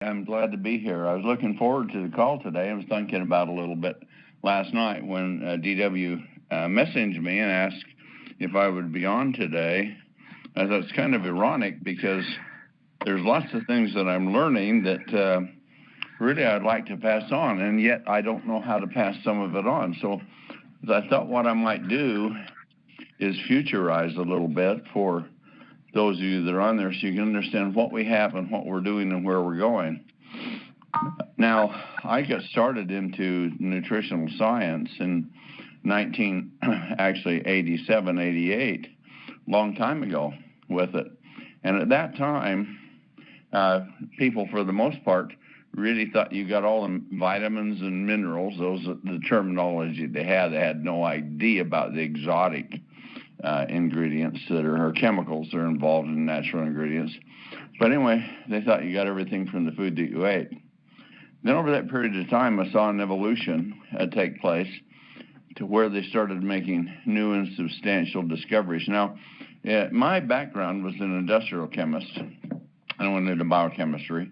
I'm glad to be here. I was looking forward to the call today. I was thinking about it a little bit last night when DW messaged me and asked if I would be on today. I thought it's kind of ironic because there's lots of things that I'm learning that really I'd like to pass on, and yet I don't know how to pass some of it on. So I thought what I might do is futurize a little bit for those of you that are on there so you can understand what we have and what we're doing and where we're going. Now, I got started into nutritional science in 87, 88, long time ago with it. And at that time, people, for the most part, really thought you got all the vitamins and minerals. Those are the terminology they had. They had no idea about the exotic ingredients that are, or chemicals that are involved in natural ingredients. But anyway, they thought you got everything from the food that you ate. Then over that period of time, I saw an evolution take place to where they started making new and substantial discoveries. Now, my background was an industrial chemist. I went into biochemistry.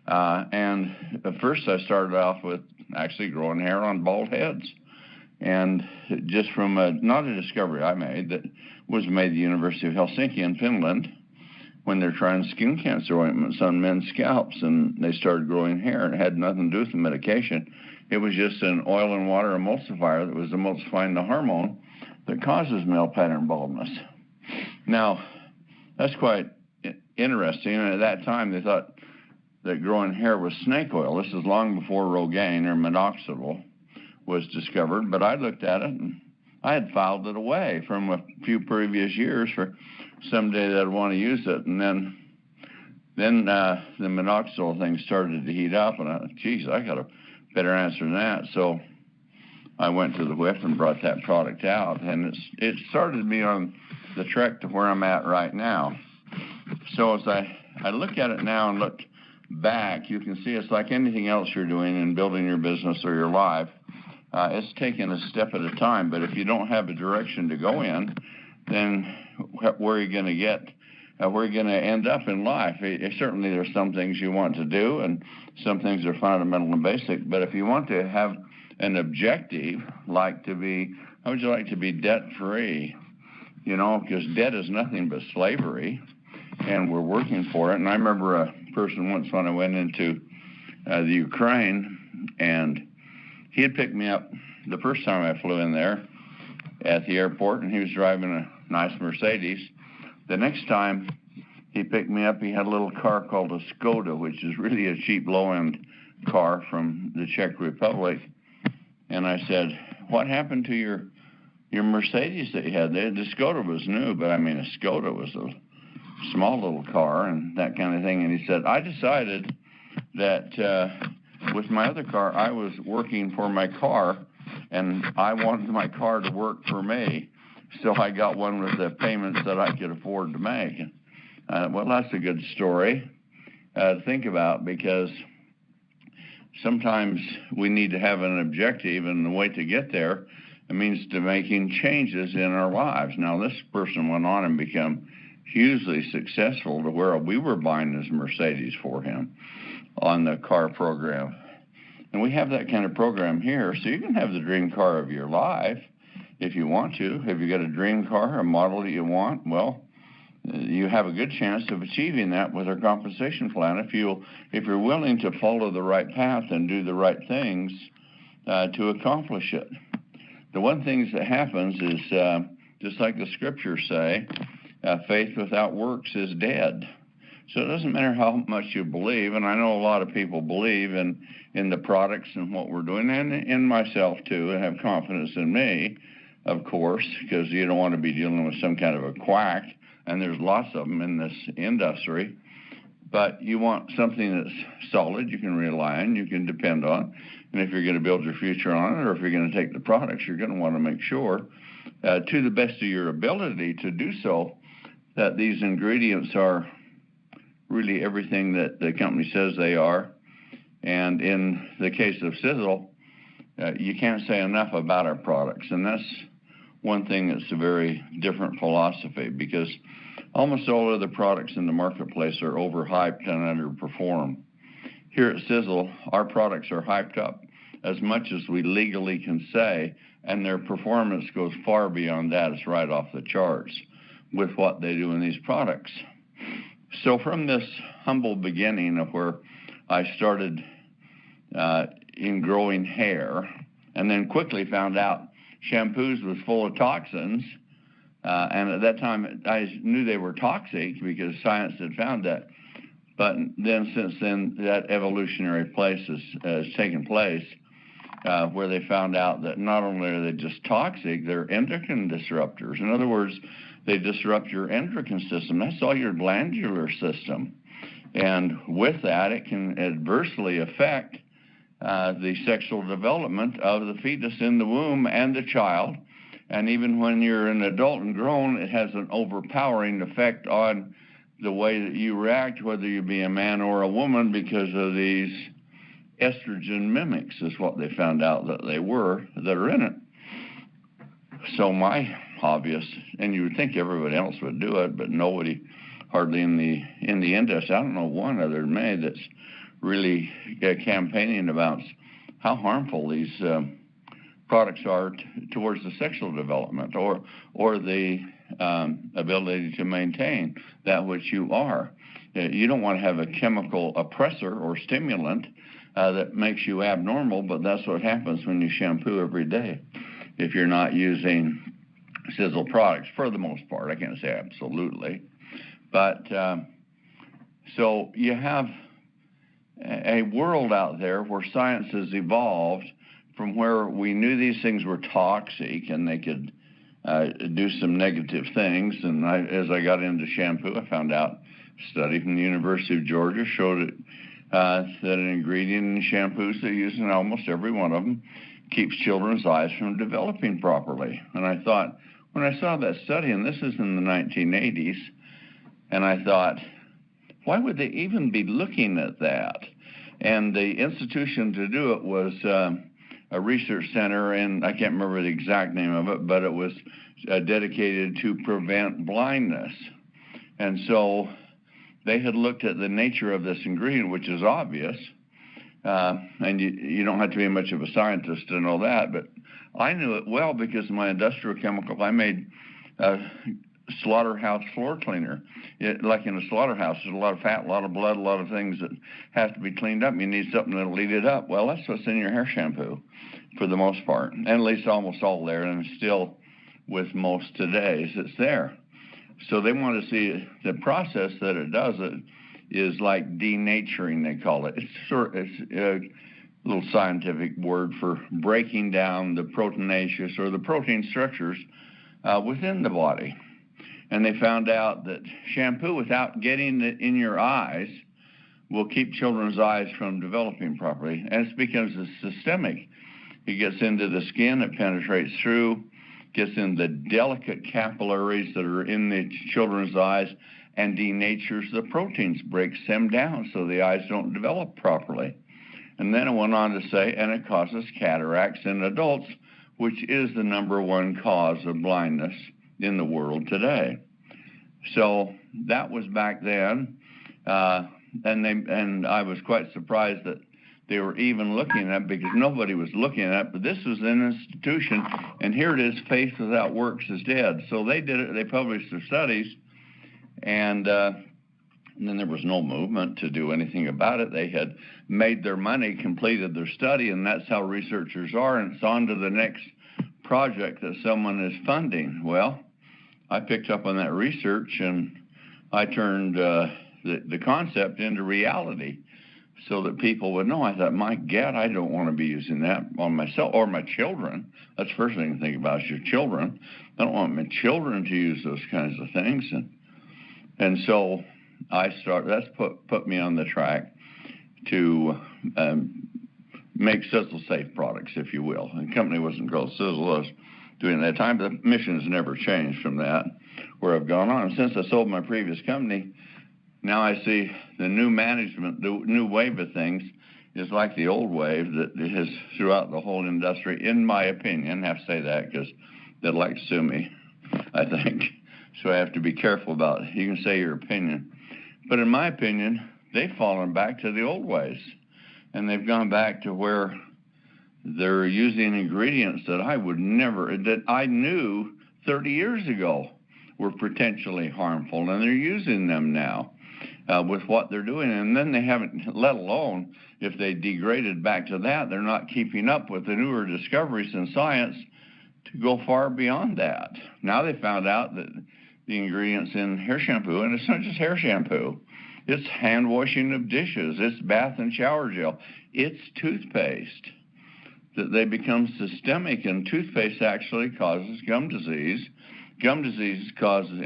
And at first I started off with actually growing hair on bald heads. And just from not a discovery I made, that was made at the University of Helsinki in Finland when they're trying skin cancer ointments on men's scalps, and they started growing hair. And it had nothing to do with the medication. It was just an oil and water emulsifier that was emulsifying the hormone that causes male pattern baldness. Now, that's quite interesting. And at that time, they thought that growing hair was snake oil. This is long before Rogaine or minoxidil was discovered, but I looked at it and I had filed it away from a few previous years for someday that I'd want to use it. And then the minoxidil thing started to heat up, and I thought, geez, I got a better answer than that. So I went to the whip and brought that product out, and it started me on the trek to where I'm at right now. So as I look at it now and look back, you can see it's like anything else you're doing in building your business or your life. It's taking a step at a time, but if you don't have a direction to go in, then where are you going to get? Where are you going to end up in life? Certainly there's some things you want to do, and some things are fundamental and basic, but if you want to have an objective, how would you like to be debt-free? Because debt is nothing but slavery, and we're working for it. And I remember a person once when I went into the Ukraine, and he had picked me up the first time I flew in there at the airport, and he was driving a nice Mercedes. The next time he picked me up, he had a little car called a Skoda, which is really a cheap low-end car from the Czech Republic. And I said, what happened to your Mercedes that you had? The Skoda was new, but I mean, a Skoda was a small little car and that kind of thing. And he said, I decided that with my other car, I was working for my car, and I wanted my car to work for me. So I got one with the payments that I could afford to make. Well, that's a good story to think about, because sometimes we need to have an objective, and the way to get there, it means to making changes in our lives. Now, this person went on and became hugely successful to where we were buying this Mercedes for him on the car program. And we have that kind of program here, so you can have the dream car of your life if you want to. Have you got a dream car, a model that you want? Well, you have a good chance of achieving that with our compensation plan if you're willing to follow the right path and do the right things to accomplish it. The one thing that happens is, just like the scriptures say, faith without works is dead. So it doesn't matter how much you believe, and I know a lot of people believe in the products and what we're doing, and in myself too, and have confidence in me, of course, because you don't want to be dealing with some kind of a quack, and there's lots of them in this industry. But you want something that's solid, you can rely on, you can depend on, and if you're going to build your future on it, or if you're going to take the products, you're going to want to make sure, to the best of your ability to do so, that these ingredients are really everything that the company says they are. And in the case of Sisel, you can't say enough about our products. And that's one thing that's a very different philosophy, because almost all other products in the marketplace are overhyped and underperform. here at Sisel, our products are hyped up as much as we legally can say, and their performance goes far beyond that. It's right off the charts with what they do in these products. So from this humble beginning of where I started in growing hair, and then quickly found out shampoos was full of toxins, and at that time I knew they were toxic because science had found that. But then since then, that evolutionary place has taken place, where they found out that not only are they just toxic, they're endocrine disruptors. In other words, they disrupt your endocrine system. That's all your glandular system. And with that, it can adversely affect the sexual development of the fetus in the womb and the child. And even when you're an adult and grown, it has an overpowering effect on the way that you react, whether you be a man or a woman, because of these estrogen mimics is what they found out that they were, that are in it. So my obvious, and you would think everybody else would do it, but nobody hardly in the industry, I don't know one other than me that's really campaigning about how harmful these products are towards the sexual development or the ability to maintain that which you are. You don't want to have a chemical oppressor or stimulant that makes you abnormal, but that's what happens when you shampoo every day if you're not using Sisel products, for the most part. I can't say absolutely. But so you have a world out there where science has evolved from where we knew these things were toxic and they could do some negative things. And as I got into shampoo, I found out a study from the University of Georgia showed that an ingredient in shampoos they use in almost every one of them keeps children's eyes from developing properly. And I thought, when I saw that study, and this is in the 1980s, and I thought, why would they even be looking at that? And the institution to do it was a research center, and I can't remember the exact name of it, but it was dedicated to prevent blindness. And so they had looked at the nature of this ingredient, which is obvious, and you don't have to be much of a scientist to know that, but I knew it well because of my industrial chemical. I made slaughterhouse floor cleaner. Like in a slaughterhouse, there's a lot of fat, a lot of blood, a lot of things that have to be cleaned up. You need something that'll eat it up. Well, that's what's in your hair shampoo for the most part, and at least almost all there, and still with most today's, it's there. So they want to see the process that it does it is like denaturing, they call it. It's a little scientific word for breaking down the proteinaceous or the protein structures within the body. And they found out that shampoo, without getting it in your eyes, will keep children's eyes from developing properly. And it's because it's systemic. It gets into the skin, it penetrates through, gets in the delicate capillaries that are in the children's eyes, and denatures the proteins, breaks them down so the eyes don't develop properly. And then it went on to say, and it causes cataracts in adults, which is the #1 cause of blindness in the world today. So that was back then, and I was quite surprised that they were even looking at it because nobody was looking at it, but this was an institution, and here it is, faith without works is dead. So they did it, they published their studies, and then there was no movement to do anything about it. They had made their money, completed their study, and that's how researchers are, and it's on to the next project that someone is funding. Well, I picked up on that research, and I turned the concept into reality so that people would know. I thought, my God, I don't want to be using that on myself or my children. That's the first thing to think about is your children. I don't want my children to use those kinds of things. And so I started, that's put me on the track to make Sisel safe products, if you will. The company wasn't called Sisel, I was doing it at that time, but the mission has never changed from that, where I've gone on. And since I sold my previous company, now I see the new management, the new wave of things is like the old wave that is throughout the whole industry, in my opinion. I have to say that because they'd like to sue me, I think. So I have to be careful about it. You can say your opinion. But in my opinion, they've fallen back to the old ways. and they've gone back to where they're using ingredients that I knew 30 years ago were potentially harmful, and they're using them now with what they're doing. And then they haven't, let alone if they degraded back to that, they're not keeping up with the newer discoveries in science to go far beyond that. Now they found out that the ingredients in hair shampoo, and it's not just hair shampoo, it's hand washing of dishes, it's bath and shower gel, it's toothpaste, that they become systemic, and toothpaste actually causes gum disease. Gum disease causes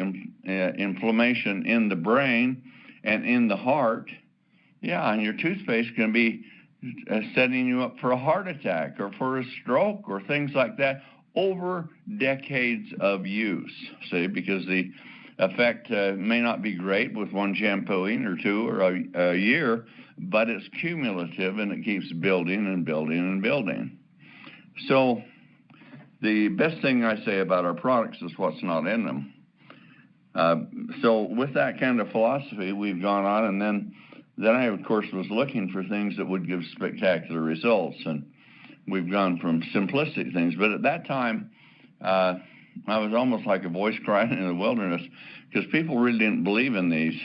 inflammation in the brain and in the heart. Yeah, and your toothpaste can be setting you up for a heart attack or for a stroke or things like that over decades of use, see, because the effect may not be great with one shampooing or two or a year, but it's cumulative and it keeps building and building and building. So the best thing I say about our products is what's not in them. So with that kind of philosophy, we've gone on, and then I, of course, was looking for things that would give spectacular results, and we've gone from simplistic things. But at that time, I was almost like a voice crying in the wilderness, because people really didn't believe in these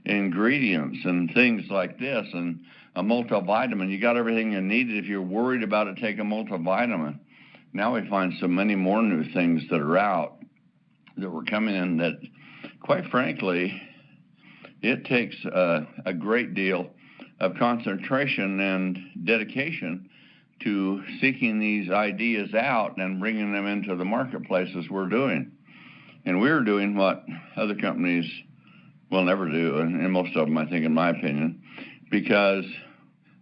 ingredients and things like this, and a multivitamin. You got everything you needed. If you're worried about it, take a multivitamin. Now we find so many more new things that are out that were coming in that, quite frankly, it takes a great deal of concentration and dedication to seeking these ideas out and bringing them into the marketplace as we're doing. And we're doing what other companies will never do, and most of them, I think, in my opinion, because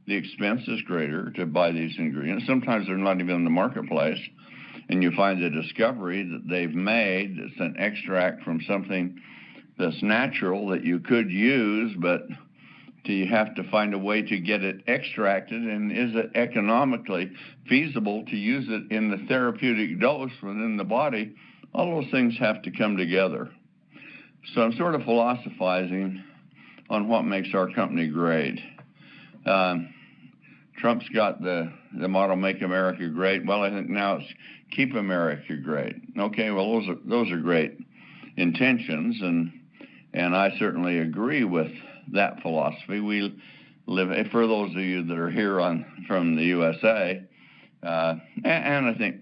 the expense is greater to buy these ingredients. Sometimes they're not even in the marketplace, and you find the discovery that they've made that's an extract from something that's natural that you could use, but do you have to find a way to get it extracted, and is it economically feasible to use it in the therapeutic dose within the body? All those things have to come together. So I'm sort of philosophizing on what makes our company great. Trump's got the motto, "Make America Great." Well, I think now it's "Keep America Great." Okay, well, those are great intentions, and I certainly agree with that philosophy. We live, for those of you that are here from the USA, and I think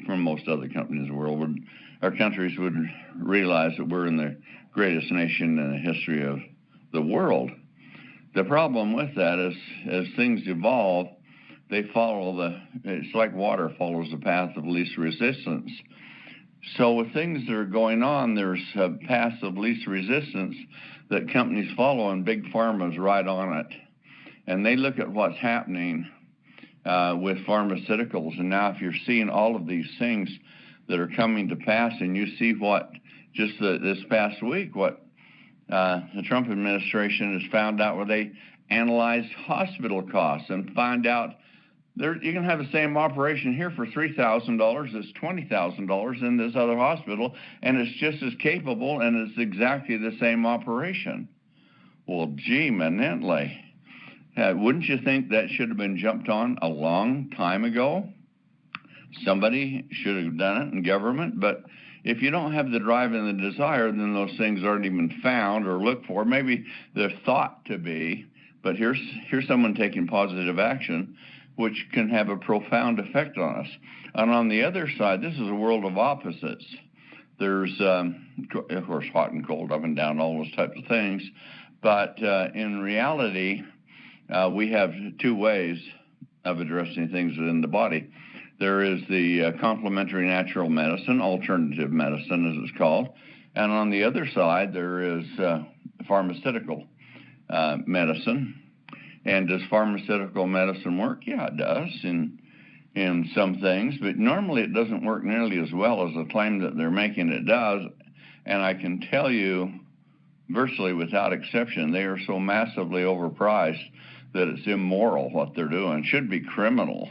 from most other companies in the world, our countries would realize that we're in the greatest nation in the history of the world. The problem with that is, as things evolve, they follow it's like water follows the path of least resistance. So with things that are going on, there's a path of least resistance that companies follow, and big pharma's right on it. And they look at what's happening with pharmaceuticals. And now if you're seeing all of these things that are coming to pass, and you see what just this past week, what the Trump administration has found out, where they analyzed hospital costs and find out you can have the same operation here for $3,000 as $20,000 in this other hospital, and it's just as capable, and it's exactly the same operation. Well, gee, manently. Wouldn't you think that should have been jumped on a long time ago? Somebody should have done it in government, but if you don't have the drive and the desire, then those things aren't even found or looked for. Maybe they're thought to be, but here's someone taking positive action, which can have a profound effect on us. And on the other side, this is a world of opposites. There's, of course, hot and cold, up and down, all those types of things. But in reality, we have two ways of addressing things within the body. There is the complementary natural medicine, alternative medicine as it's called. And on the other side, there is pharmaceutical medicine. And does pharmaceutical medicine work? Yeah, it does in some things, but normally it doesn't work nearly as well as the claim that they're making it does. And I can tell you, virtually without exception, they are so massively overpriced that it's immoral what they're doing. It should be criminal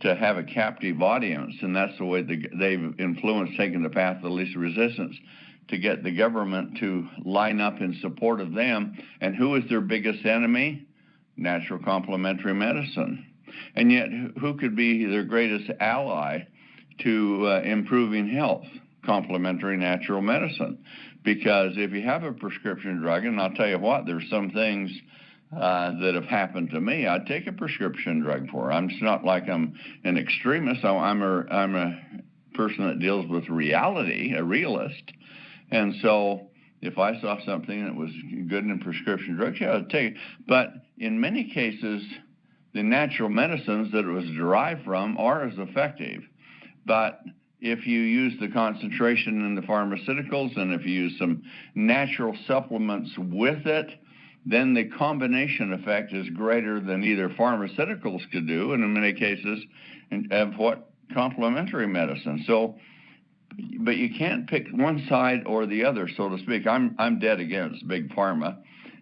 to have a captive audience, and that's the way they've influenced taking the path of least resistance to get the government to line up in support of them. And who is their biggest enemy? natural complementary medicine. And yet, who could be their greatest ally to improving health? Complementary natural medicine. Because if you have a prescription drug, and I'll tell you what, there's some things that have happened to me, I'd take a prescription drug for. It's not like I'm an extremist. I'm a person that deals with reality, a realist. And so if I saw something that was good in prescription drugs, yeah, I'd take it. But in many cases, the natural medicines that it was derived from are as effective. But if you use the concentration in the pharmaceuticals and if you use some natural supplements with it, then the combination effect is greater than either pharmaceuticals could do, and in many cases, of what complementary medicine. So, but you can't pick one side or the other, so to speak. I'm dead against big pharma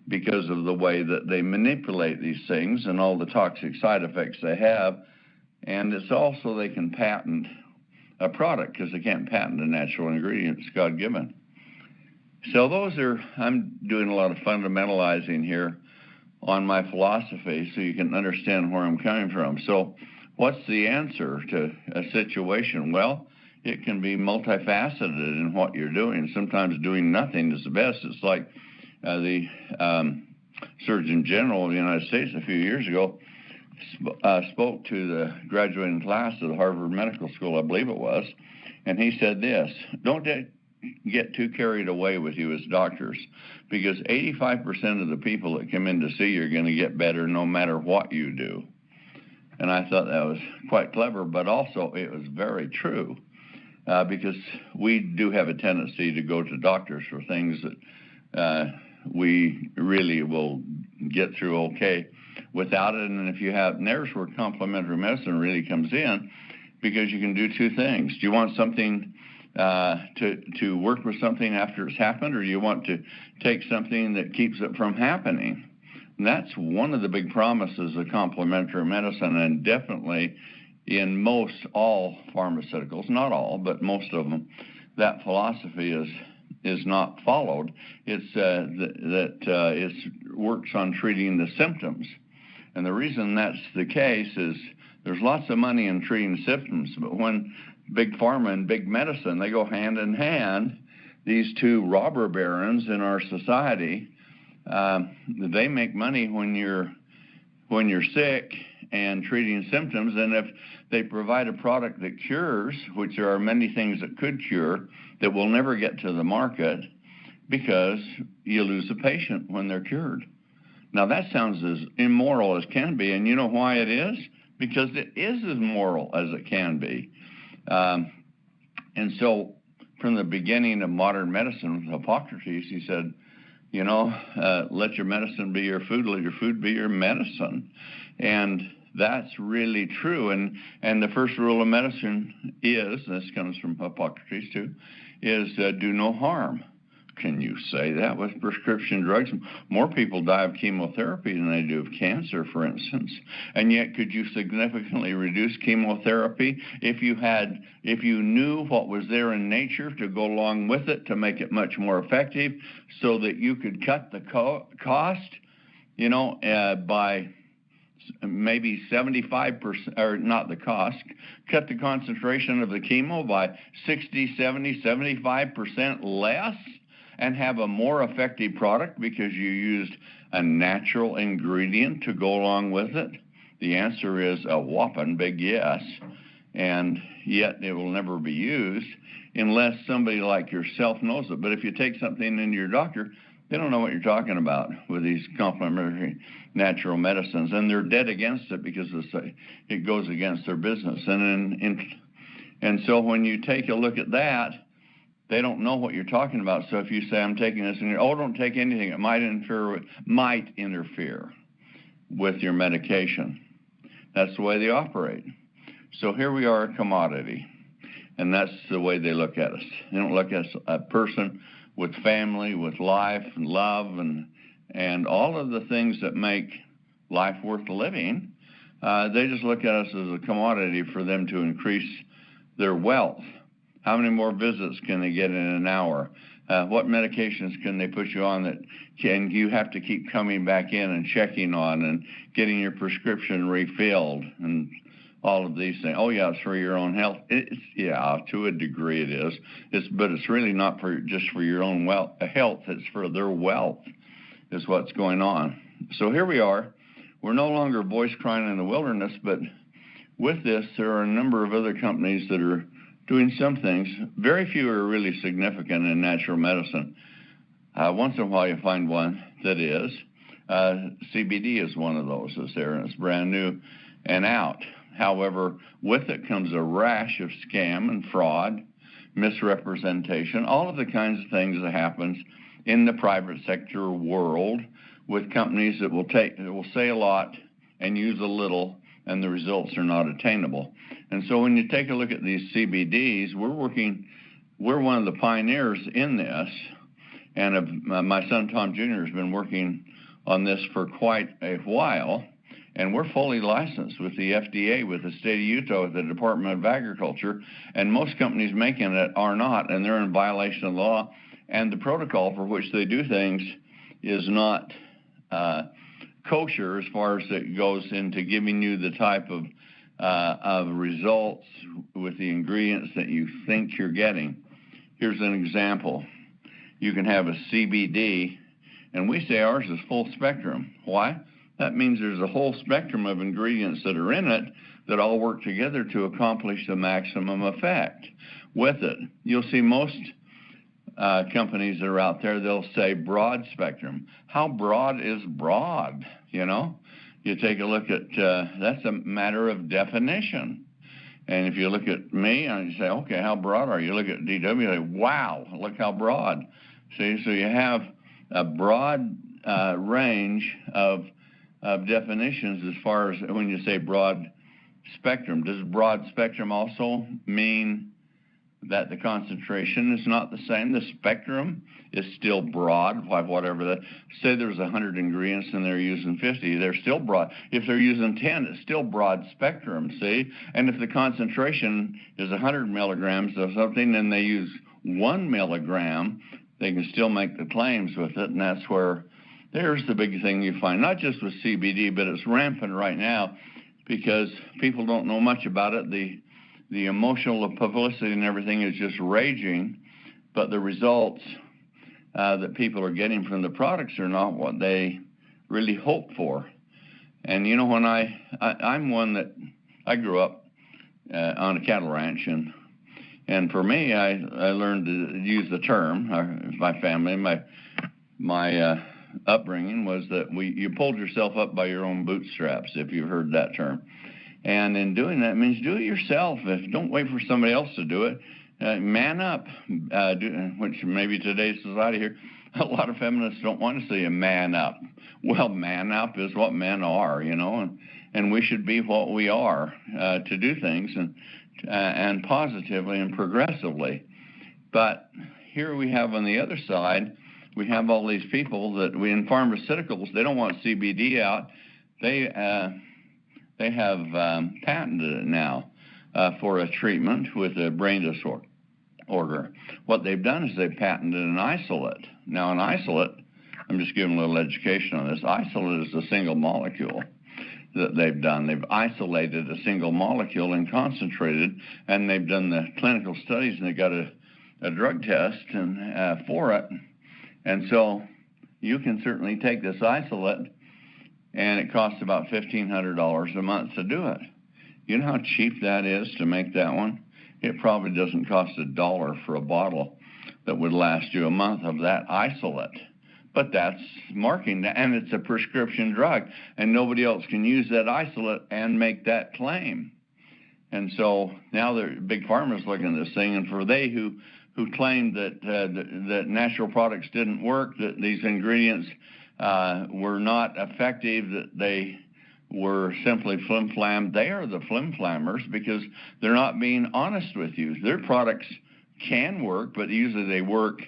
because of the way that they manipulate these things and all the toxic side effects they have. And it's also they can patent a product because they can't patent a natural ingredient. It's God-given. So I'm doing a lot of fundamentalizing here on my philosophy so you can understand where I'm coming from. So what's the answer to a situation? Well, it can be multifaceted in what you're doing. Sometimes doing nothing is the best. It's like the Surgeon General of the United States a few years ago spoke to the graduating class of the Harvard Medical School, I believe it was, and he said this: don't get too carried away with you as doctors, because 85% of the people that come in to see you are going to get better no matter what you do. And I thought that was quite clever, but also it was very true, because we do have a tendency to go to doctors for things that we really will get through okay without it. And if you have, and there's where complementary medicine really comes in, because you can do two things. Do you want something to work with something after it's happened, or do you want to take something that keeps it from happening? And that's one of the big promises of complementary medicine, and definitely in most all pharmaceuticals, not all, but most of them, that philosophy is not followed. It's it works on treating the symptoms. And the reason that's the case is there's lots of money in treating symptoms, but when big pharma and big medicine, they go hand in hand, these two robber barons in our society, they make money when you're sick and treating symptoms. And if they provide a product that cures, which there are many things that could cure that will never get to the market because you lose a patient when they're cured. Now that sounds as immoral as can be, and you know why it is? Because it is as moral as it can be. And so from the beginning of modern medicine, Hippocrates, he said, let your medicine be your food, let your food be your medicine. And that's really true. And the first rule of medicine is, this comes from Hippocrates too, is do no harm. Can you say that with prescription drugs? More people die of chemotherapy than they do of cancer, for instance. And yet, could you significantly reduce chemotherapy if you knew what was there in nature to go along with it to make it much more effective, so that you could cut the cost, by maybe 75%, or not the cost, cut the concentration of the chemo by 60, 70, 75% less, and have a more effective product because you used a natural ingredient to go along with it? The answer is a whopping big yes, and yet it will never be used unless somebody like yourself knows it. But if you take something into your doctor, they don't know what you're talking about with these complementary natural medicines, and they're dead against it because it goes against their business. And so when you take a look at that, they don't know what you're talking about. So if you say, I'm taking this, and don't take anything, it might interfere with your medication. That's the way they operate. So here we are, a commodity, and that's the way they look at us. They don't look at us a person with family, with life and love, and all of the things that make life worth living. They just look at us as a commodity for them to increase their wealth. How many more visits can they get in an hour? What medications can they put you on that can you have to keep coming back in and checking on and getting your prescription refilled and all of these things? Oh yeah, it's for your own health. Yeah, to a degree it is. But it's really not for just for your own health. It's for their wealth is what's going on. So here we are. We're no longer a voice crying in the wilderness, but with this, there are a number of other companies that are doing some things. Very few are really significant in natural medicine. Once in a while you find one that is. CBD is one of those that's there, and it's brand new and out. However, with it comes a rash of scam and fraud, misrepresentation, all of the kinds of things that happens in the private sector world with companies that will say a lot and use a little, and the results are not attainable. And so when you take a look at these CBDs, we're one of the pioneers in this, and my son Tom Jr. has been working on this for quite a while, and we're fully licensed with the FDA, with the state of Utah, with the Department of Agriculture, and most companies making it are not, and they're in violation of the law, and the protocol for which they do things is not kosher as far as it goes into giving you the type of results with the ingredients that you think you're getting. Here's an example. You can have a CBD, and we say ours is full spectrum. Why? That means there's a whole spectrum of ingredients that are in it that all work together to accomplish the maximum effect with it. You'll see most companies that are out there, they'll say broad spectrum. How broad is broad, you know? You take a look at, that's a matter of definition. And if you look at me and you say, okay, how broad are you? Look at DW, like, wow, look how broad. See, so you have a broad range of definitions as far as when you say broad spectrum. Does broad spectrum also mean that the concentration is not the same? The spectrum is still broad, whatever that. Say there's 100 ingredients and they're using 50, they're still broad. If they're using 10, it's still broad spectrum, see? And if the concentration is 100 milligrams of something and they use 1 milligram, they can still make the claims with it, and that's where there's the big thing you find, not just with CBD, but it's rampant right now because people don't know much about it. The emotional publicity and everything is just raging, but the results that people are getting from the products are not what they really hope for. And you know, when I'm one that I grew up on a cattle ranch, and for me, I learned to use the term. My family, my upbringing was that you pulled yourself up by your own bootstraps, if you've heard that term. And in doing that, it means do it yourself. Don't wait for somebody else to do it. Man up, which maybe today's society here, a lot of feminists don't want to see a man up. Well, man up is what men are, you know, and we should be what we are to do things and positively and progressively. But here we have on the other side, we have all these people that in pharmaceuticals, they don't want CBD out. They have patented it now for a treatment with a brain disorder. What they've done is they've patented an isolate. Now, an isolate, I'm just giving a little education on this. Isolate is a single molecule that they've done. They've isolated a single molecule and concentrated, and they've done the clinical studies, and they got a drug test for it. And so you can certainly take this isolate, and it costs about $1,500 a month to do it. You know how cheap that is to make that one? It probably doesn't cost $1 for a bottle that would last you a month of that isolate. But that's marketing, and it's a prescription drug, and nobody else can use that isolate and make that claim. And so now the big pharma's looking at this thing, and for they who claimed that natural products didn't work, that these ingredients were not effective, that they were simply flim-flam, they are the flim-flammers because they're not being honest with you. Their products can work, but usually they work,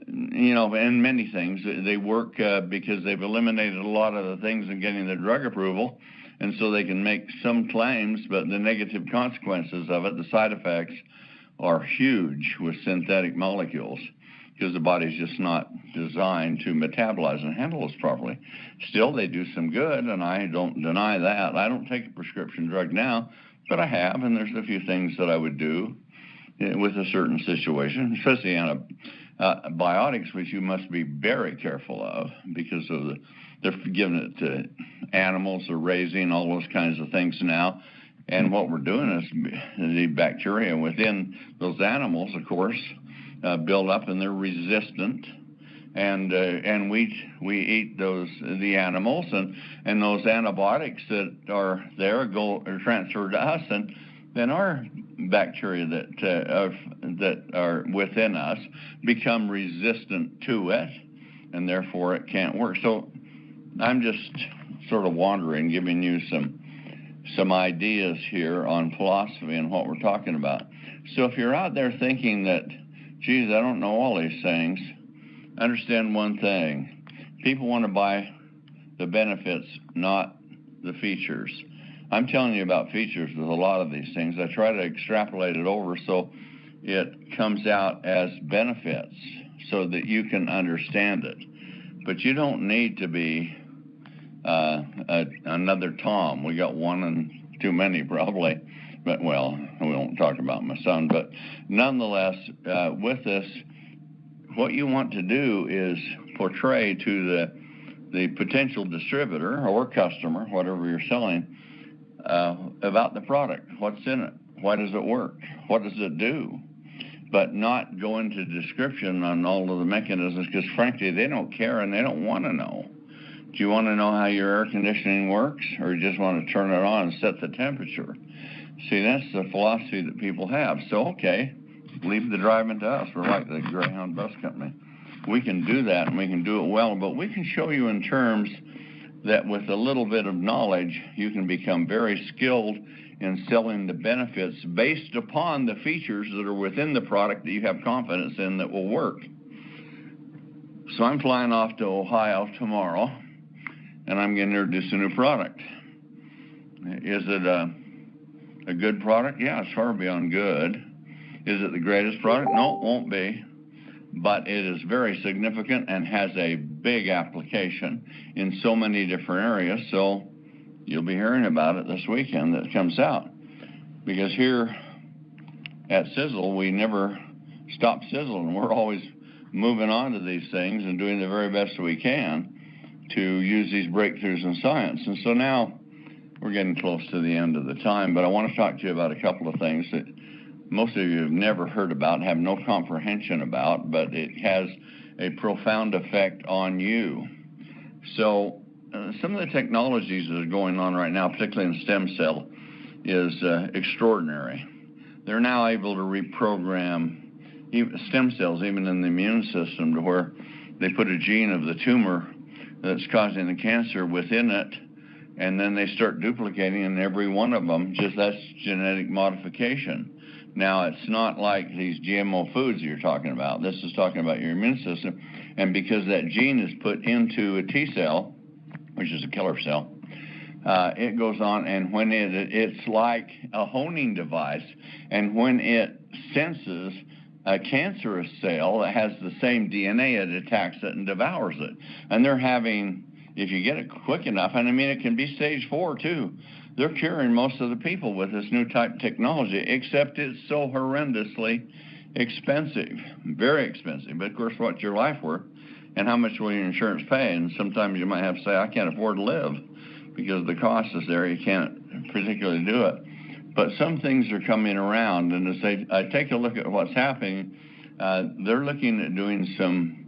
you know, in many things. They work because they've eliminated a lot of the things in getting the drug approval, and so they can make some claims, but the negative consequences of it, the side effects, are huge with synthetic molecules. because the body's just not designed to metabolize and handle this properly. Still, they do some good, and I don't deny that. I don't take a prescription drug now, but I have, and there's a few things that I would do with a certain situation, especially antibiotics, which you must be very careful of because of they're giving it to animals, they're raising all those kinds of things now. And what we're doing is the bacteria within those animals, of course, build up and they're resistant. And we eat the animals, and those antibiotics that are there are transferred to us, and then our bacteria that are within us become resistant to it, and therefore it can't work. So I'm just sort of wandering, giving you some ideas here on philosophy and what we're talking about. So if you're out there thinking that, geez, I don't know all these things, understand one thing. People want to buy the benefits, not the features. I'm telling you about features with a lot of these things. I try to extrapolate it over so it comes out as benefits so that you can understand it. But you don't need to be another Tom. We got one and too many probably. But, well, we won't talk about my son. But nonetheless, with this, what you want to do is portray to the potential distributor or customer, whatever you're selling, about the product. What's in it? Why does it work? What does it do? But not go into description on all of the mechanisms because, frankly, they don't care and they don't want to know. Do you want to know how your air conditioning works, or you just want to turn it on and set the temperature? See, that's the philosophy that people have. So, okay, leave the driving to us. We're like the Greyhound Bus Company. We can do that, and we can do it well, but we can show you in terms that with a little bit of knowledge, you can become very skilled in selling the benefits based upon the features that are within the product that you have confidence in that will work. So I'm flying off to Ohio tomorrow, and I'm going to introduce a new product. Is it a good product? Yeah, it's far beyond good. Is it the greatest product? No, it won't be. But it is very significant and has a big application in so many different areas. So you'll be hearing about it this weekend that it comes out. Because here at Sisel, we never stop sizzling. We're always moving on to these things and doing the very best we can to use these breakthroughs in science. And so now we're getting close to the end of the time, but I want to talk to you about a couple of things that most of you have never heard about, have no comprehension about, but it has a profound effect on you. So some of the technologies that are going on right now, particularly in stem cell, is extraordinary. They're now able to reprogram stem cells, even in the immune system, to where they put a gene of the tumor that's causing the cancer within it, and then they start duplicating in every one of them. Just that's genetic modification. Now, it's not like these GMO foods you're talking about. This is talking about your immune system. And because that gene is put into a T cell, which is a killer cell, it goes on, and when it's like a honing device, and when it senses a cancerous cell that has the same DNA, it attacks it and devours it. And they're having, if you get it quick enough, and I mean it can be stage 4 too, they're curing most of the people with this new type technology, except it's so horrendously expensive, very expensive. But of course, what's your life worth, and how much will your insurance pay? And sometimes you might have to say, I can't afford to live because the cost is there. You can't particularly do it. But some things are coming around, and as I take a look at what's happening, they're looking at doing some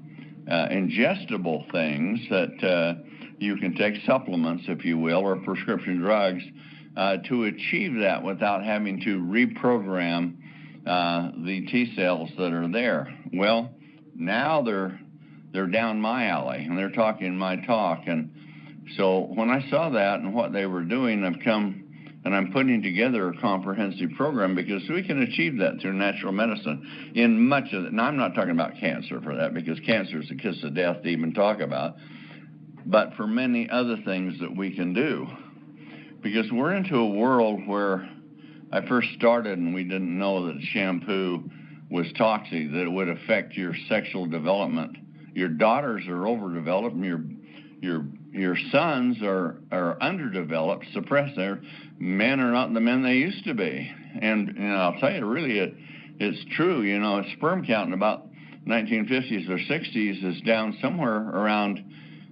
ingestible things that you can take, supplements, if you will, or prescription drugs, to achieve that without having to reprogram the T cells that are there. Well, now they're down my alley, and they're talking my talk. And so when I saw that and what they were doing, I've come and I'm putting together a comprehensive program because we can achieve that through natural medicine in much of it. Now, I'm not talking about cancer for that, because cancer is the kiss of death to even talk about, but for many other things that we can do. Because we're into a world where I first started and we didn't know that shampoo was toxic, that it would affect your sexual development. Your daughters are overdeveloped, and your sons are underdeveloped, suppressed. Their men are not the men they used to be. And I'll tell you, really, it's true. Sperm count in about 1950s or 60s is down somewhere around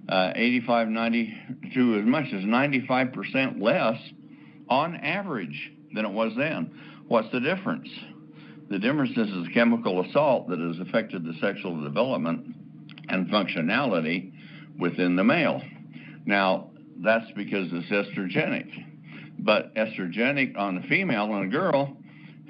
85, 90 to as much as 95% less on average than it was then. What's the difference? The difference is the chemical assault that has affected the sexual development and functionality within the male. Now, that's because it's estrogenic. But estrogenic on the female and a girl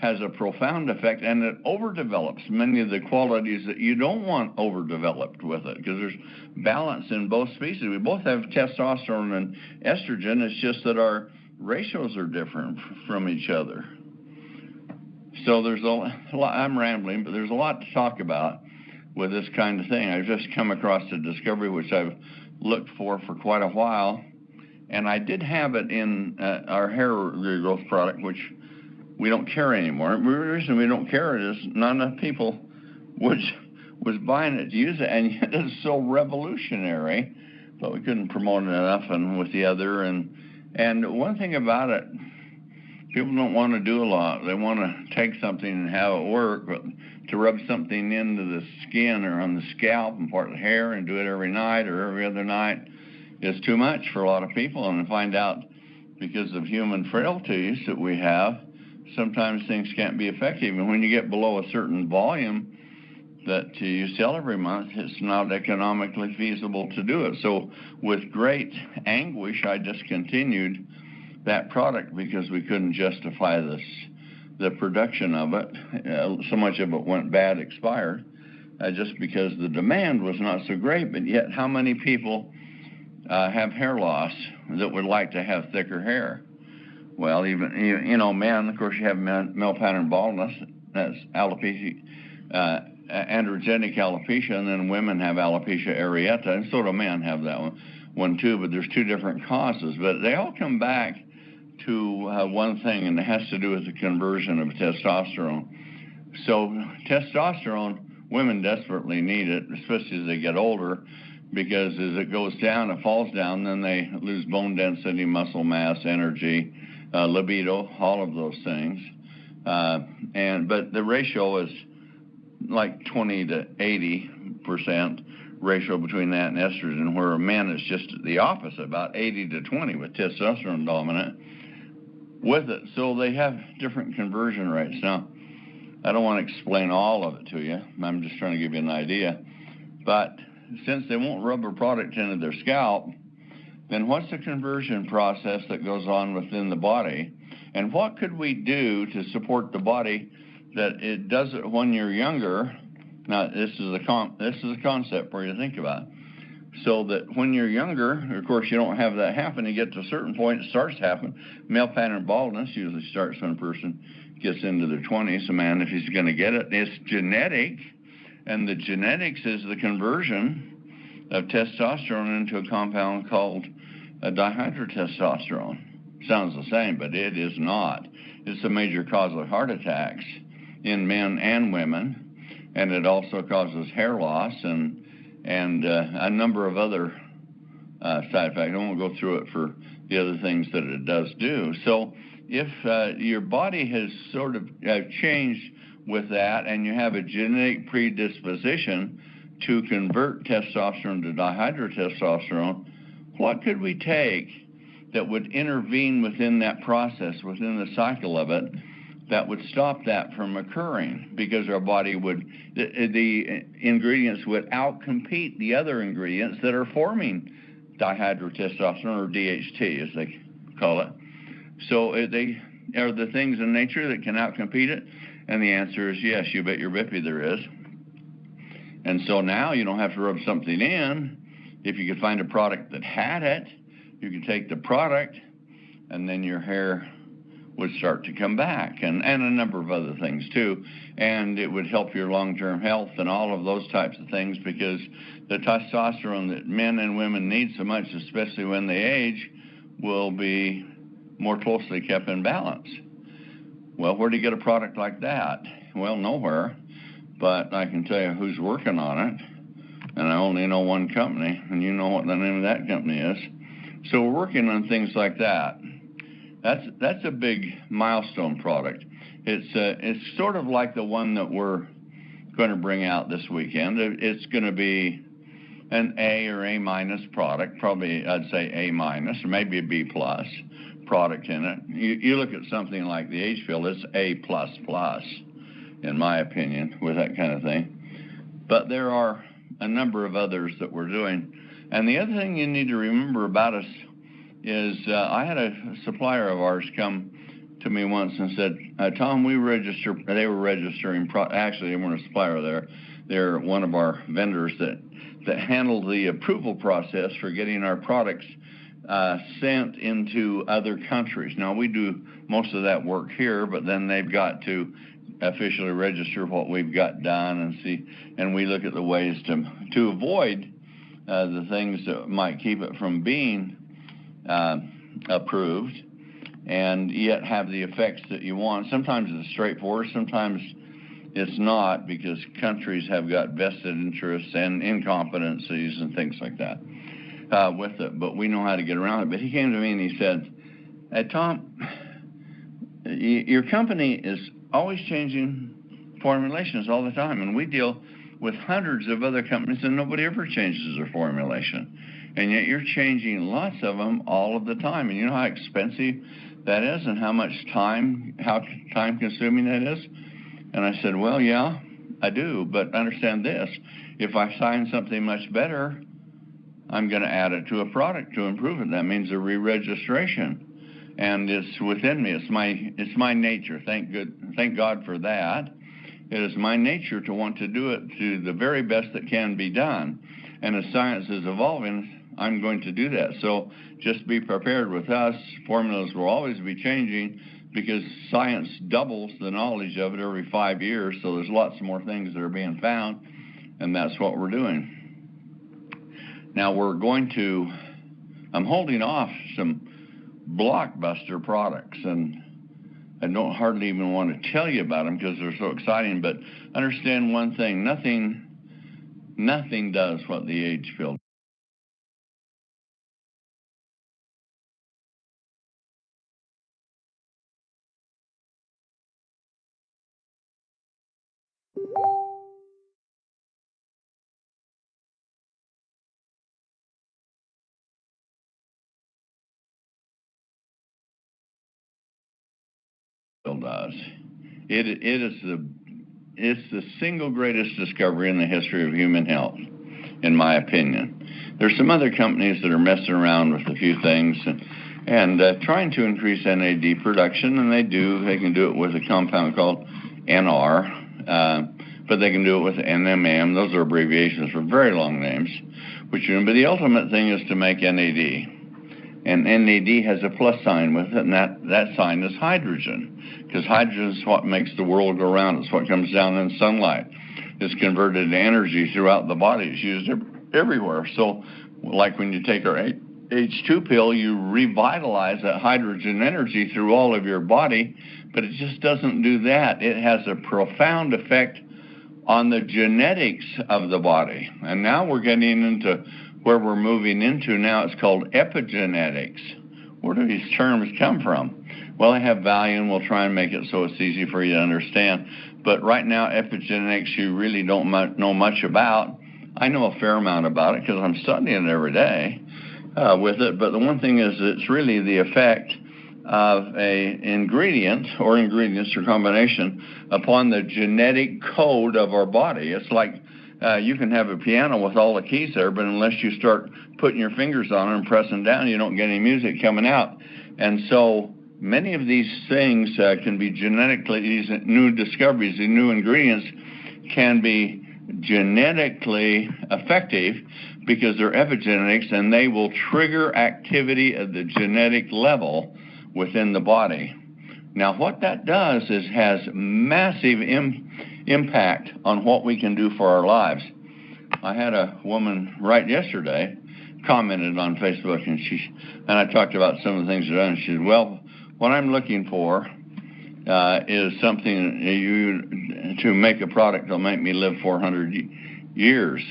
has a profound effect, and it overdevelops many of the qualities that you don't want overdeveloped with it, because there's balance in both species. We both have testosterone and estrogen. It's just that our ratios are different from each other. So there's a lot, I'm rambling, but there's a lot to talk about with this kind of thing. I've just come across a discovery which I've looked for quite a while, and I did have it in our hair regrowth product, which we don't carry anymore. The reason we don't carry it is not enough people was buying it to use it, and yet it's so revolutionary, but we couldn't promote it enough, and with the other. And one thing about it, people don't want to do a lot. They want to take something and have it work, but to rub something into the skin or on the scalp and part of the hair and do it every night or every other night is too much for a lot of people. And find out, because of human frailties that we have, sometimes things can't be effective. And when you get below a certain volume that you sell every month, it's not economically feasible to do it. So with great anguish, I discontinued that product because we couldn't justify the production of it. So much of it went bad, expired, just because the demand was not so great. But yet, how many people have hair loss that would like to have thicker hair? Well, even, men, of course, you have male pattern baldness, that's alopecia, androgenic alopecia, and then women have alopecia areata, and so do men have that one too, but there's two different causes. But they all come back to one thing, and it has to do with the conversion of testosterone. So testosterone, women desperately need it, especially as they get older, because as it goes down, it falls down, then they lose bone density, muscle mass, energy, libido, all of those things. But the ratio is like 20 to 80% ratio between that and estrogen, where a man is just the opposite, about 80 to 20 with testosterone dominant with it. So they have different conversion rates. Now, I don't want to explain all of it to you. I'm just trying to give you an idea. But since they won't rub a product into their scalp, then what's the conversion process that goes on within the body? And what could we do to support the body that it does it when you're younger? Now, this is a concept for you to think about. So that when you're younger, of course, you don't have that happen. You get to a certain point, it starts to happen. Male pattern baldness usually starts when a person gets into their 20s. A man, if he's going to get it, it's genetic. And the genetics is the conversion of testosterone into a compound called dihydrotestosterone. Sounds the same, but it is not. It's a major cause of heart attacks in men and women, and it also causes hair loss and a number of other side effects. I won't go through it for the other things that it does do. So if your body has sort of changed with that, and you have a genetic predisposition to convert testosterone to dihydrotestosterone, what could we take that would intervene within that process, within the cycle of it, that would stop that from occurring? Because our body would, the ingredients would outcompete the other ingredients that are forming dihydrotestosterone, or DHT as they call it. So they are the things in nature that can outcompete it. And the answer is yes, you bet your bippy there is. And so now you don't have to rub something in. If you could find a product that had it, you could take the product, and then your hair would start to come back, and a number of other things too. And it would help your long-term health and all of those types of things, because the testosterone that men and women need so much, especially when they age, will be more closely kept in balance. Well, where do you get a product like that? Well, nowhere. but I can tell you who's working on it, and I only know one company, and you know what the name of that company is. So we're working on things like that. That's a big milestone product. It's sort of like the one that we're going to bring out this weekend. It's going to be an A or A minus product, probably I'd say A minus or maybe a B plus product in it. You look at something like the age field, it's A plus plus, in my opinion, with that kind of thing. But there are a number of others that we're doing. And the other thing you need to remember about us is I had a supplier of ours come to me once and said, Tom, they were registering, actually they weren't a supplier there. They're one of our vendors that handled the approval process for getting our products sent into other countries. Now, we do most of that work here, but then they've got to officially register what we've got done and we look at the ways to avoid the things that might keep it from being approved and yet have the effects that you want. Sometimes it's straightforward, sometimes it's not, because countries have got vested interests and incompetencies and things like that with it, but we know how to get around it. But he came to me and he said, hey, Tom, your company is always changing formulations all the time, and we deal with hundreds of other companies and nobody ever changes their formulation, and yet you're changing lots of them all of the time. And you know how expensive that is and how time consuming that is? And I said, well, yeah, I do, but understand this. If I find something much better, I'm going to add it to a product to improve it. That means a re-registration. And it's within me. It's my nature. Thank God for that. It is my nature to want to do it to the very best that can be done. And as science is evolving, I'm going to do that. So just be prepared with us. Formulas will always be changing because science doubles the knowledge of it every 5 years. So there's lots more things that are being found, and that's what we're doing. Now I'm holding off some blockbuster products, and I don't hardly even want to tell you about them because they're so exciting, but understand one thing, nothing does what the age field does. It's the single greatest discovery in the history of human health, in my opinion. There's some other companies that are messing around with a few things and trying to increase NAD production, and they can do it with a compound called NR, but they can do it with NMM. Those are abbreviations for very long names. But the ultimate thing is to make NAD. And NAD has a plus sign with it, and that sign is hydrogen, because hydrogen is what makes the world go round. It's what comes down in sunlight. It's converted into energy throughout the body. It's used everywhere. So like when you take our H2 pill, you revitalize that hydrogen energy through all of your body, but it just doesn't do that. It has a profound effect on the genetics of the body. And now we're getting into where we're moving into now. It's called epigenetics. Where do these terms come from? Well, they have value, and we'll try and make it so it's easy for you to understand. But right now, epigenetics you really don't know much about. I know a fair amount about it because I'm studying it every day with it. But the one thing is it's really the effect of an ingredient or ingredients or combination upon the genetic code of our body. It's like you can have a piano with all the keys there, but unless you start putting your fingers on it and pressing down, you don't get any music coming out. And so many of these things can be genetically, these new discoveries, these new ingredients can be genetically effective because they're epigenetics, and they will trigger activity at the genetic level within the body. Now, what that does is has massive impact on what we can do for our lives. I had a woman right yesterday commented on Facebook, and I talked about some of the things that I've done. She said, well, what I'm looking for is something to make a product that'll make me live 400 years.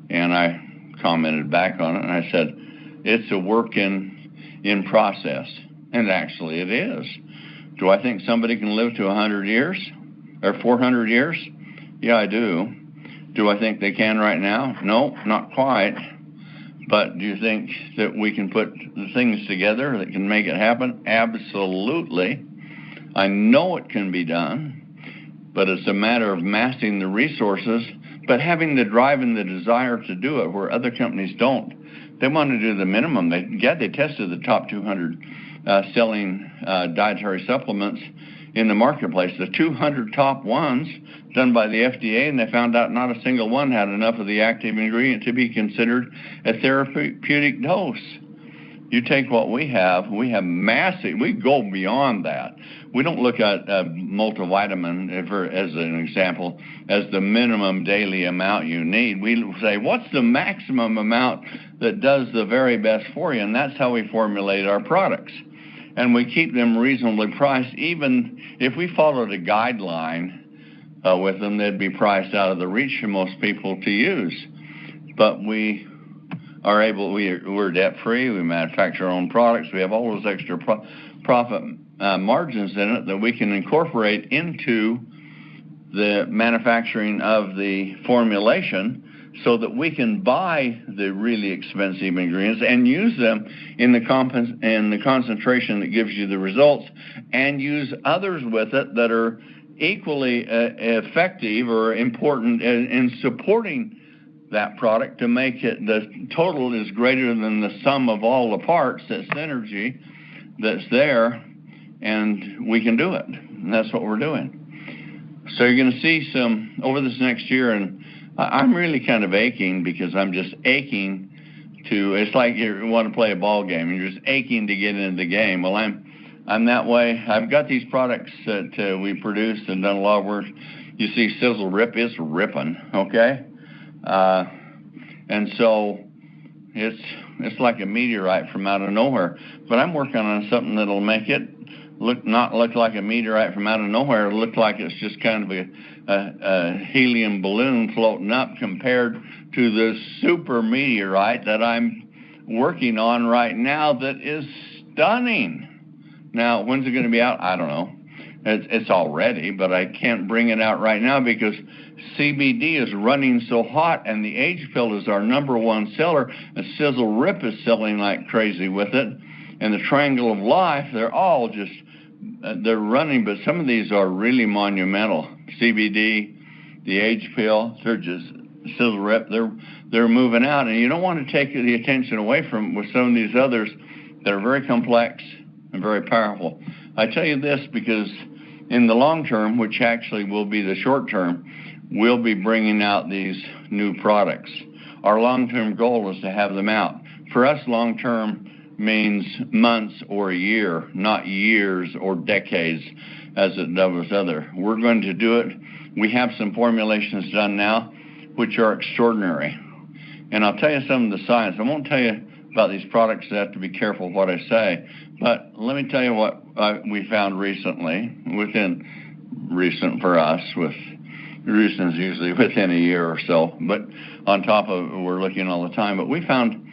And I commented back on it, and I said, it's a work in process. And actually it is. Do I think somebody can live to 100 years or 400 years? Yeah, I do. Do I think they can right now? No, not quite. But do you think that we can put the things together that can make it happen? Absolutely. I know it can be done, but it's a matter of massing the resources, but having the drive and the desire to do it where other companies don't. They want to do the minimum. They tested the top 200 selling dietary supplements in the marketplace, the 200 top ones done by the FDA, and they found out not a single one had enough of the active ingredient to be considered a therapeutic dose. You take what we have massive, we go beyond that. We don't look at multivitamin, as an example, as the minimum daily amount you need. We say, what's the maximum amount that does the very best for you? And that's how we formulate our products. And we keep them reasonably priced. Even if we followed a guideline with them, they'd be priced out of the reach for most people to use. But we are able, we're debt-free, we manufacture our own products, we have all those extra profit margins in it that we can incorporate into the manufacturing of the formulation so that we can buy the really expensive ingredients and use them in the concentration that gives you the results, and use others with it that are equally effective or important in supporting that product to make it, the total is greater than the sum of all the parts, that synergy that's there, and we can do it. And that's what we're doing. So you're going to see some over this next year, and I'm really kind of aching because I'm just aching to, it's like you want to play a ball game and you're just aching to get into the game. Well, I'm that way. I've got these products that we produced and done a lot of work. You see Sisel Rip is ripping, okay? And so it's like a meteorite from out of nowhere. But I'm working on something that'll make it not look like a meteorite from out of nowhere. It'll look like it's just kind of a helium balloon floating up compared to the super meteorite that I'm working on right now that is stunning. Now, when's it going to be out? I don't know. It's all ready, but I can't bring it out right now because CBD is running so hot, and the Age Pill is our #1 seller, and Sisel Rip is selling like crazy with it, and the Triangle of Life, they're all just, they're running, but some of these are really monumental. CBD, the Age Pill, they're just, Sisel Rip, they're moving out, and you don't want to take the attention away from with some of these others that are very complex and very powerful. I tell you this because in the long term, which actually will be the short term, we'll be bringing out these new products. Our long-term goal is to have them out. For us, long-term means months or a year, not years or decades as it does with other. We're going to do it. We have some formulations done now which are extraordinary. And I'll tell you some of the science. I won't tell you about these products. I have to be careful what I say. But let me tell you what we found recently, recent for us, with recent is usually within a year or so. But on top of it, we're looking all the time. But we found,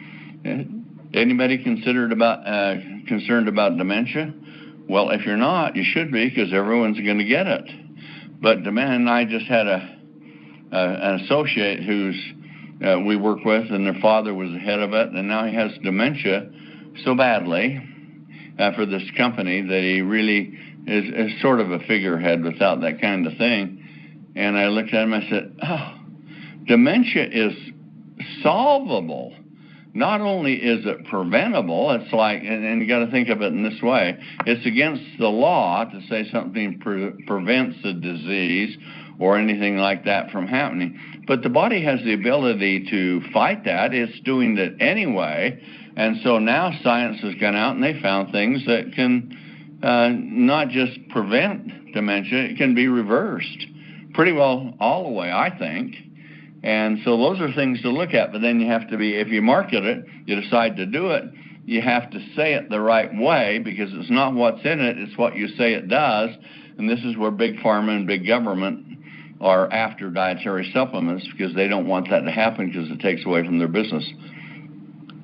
anybody concerned about dementia? Well, if you're not, you should be, because everyone's going to get it. But and I just had an associate who's we work with, and their father was the head of it, and now he has dementia so badly for this company that he really is sort of a figurehead without that kind of thing. And I looked at him and I said, oh, dementia is solvable. Not only is it preventable, it's like, and you got to think of it in this way, it's against the law to say something prevents a disease or anything like that from happening. But the body has the ability to fight that. It's doing it anyway. And so now science has gone out and they found things that can not just prevent dementia, it can be reversed pretty well all the way, I think. And so those are things to look at. But then you have to be, if you market it, you decide to do it, you have to say it the right way, because it's not what's in it, it's what you say it does. And this is where big pharma and big government are after dietary supplements, because they don't want that to happen, because it takes away from their business,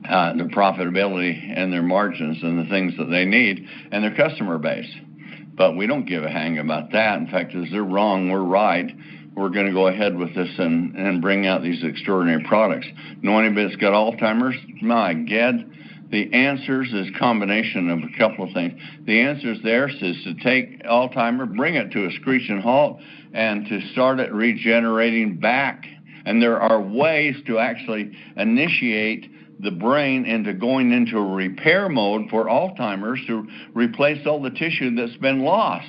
their profitability and their margins and the things that they need and their customer base. But we don't give a hang about that. In fact, as they're wrong, we're right. We're going to go ahead with this and bring out these extraordinary products. Know anybody that's got Alzheimer's? My God, the answers is a combination of a couple of things. The answers there is to take Alzheimer's, bring it to a screeching halt, and to start it regenerating back. And there are ways to actually initiate the brain into going into a repair mode for Alzheimer's, to replace all the tissue that's been lost.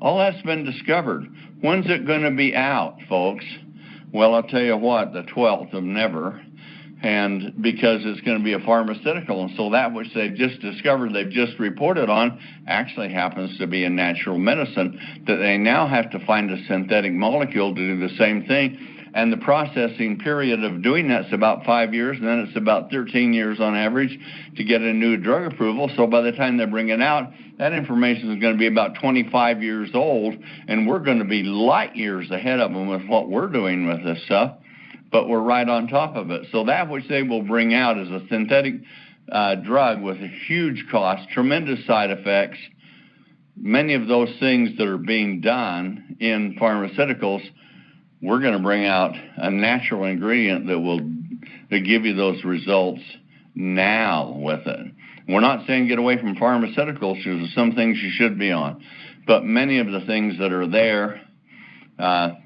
All that's been discovered. When's it going to be out, folks? Well, I'll tell you what, the 12th of never. And because it's going to be a pharmaceutical, and so that which they've just discovered, they've just reported on, actually happens to be a natural medicine that they now have to find a synthetic molecule to do the same thing. And the processing period of doing that's about 5 years, and then it's about 13 years on average to get a new drug approval. So by the time they bring it out, that information is going to be about 25 years old, and we're going to be light years ahead of them with what we're doing with this stuff, but we're right on top of it. So that which they will bring out is a synthetic drug with a huge cost, tremendous side effects. Many of those things that are being done in pharmaceuticals, we're going to bring out a natural ingredient that will give you those results now with it. We're not saying get away from pharmaceuticals, because there's some things you should be on. But many of the things that are there,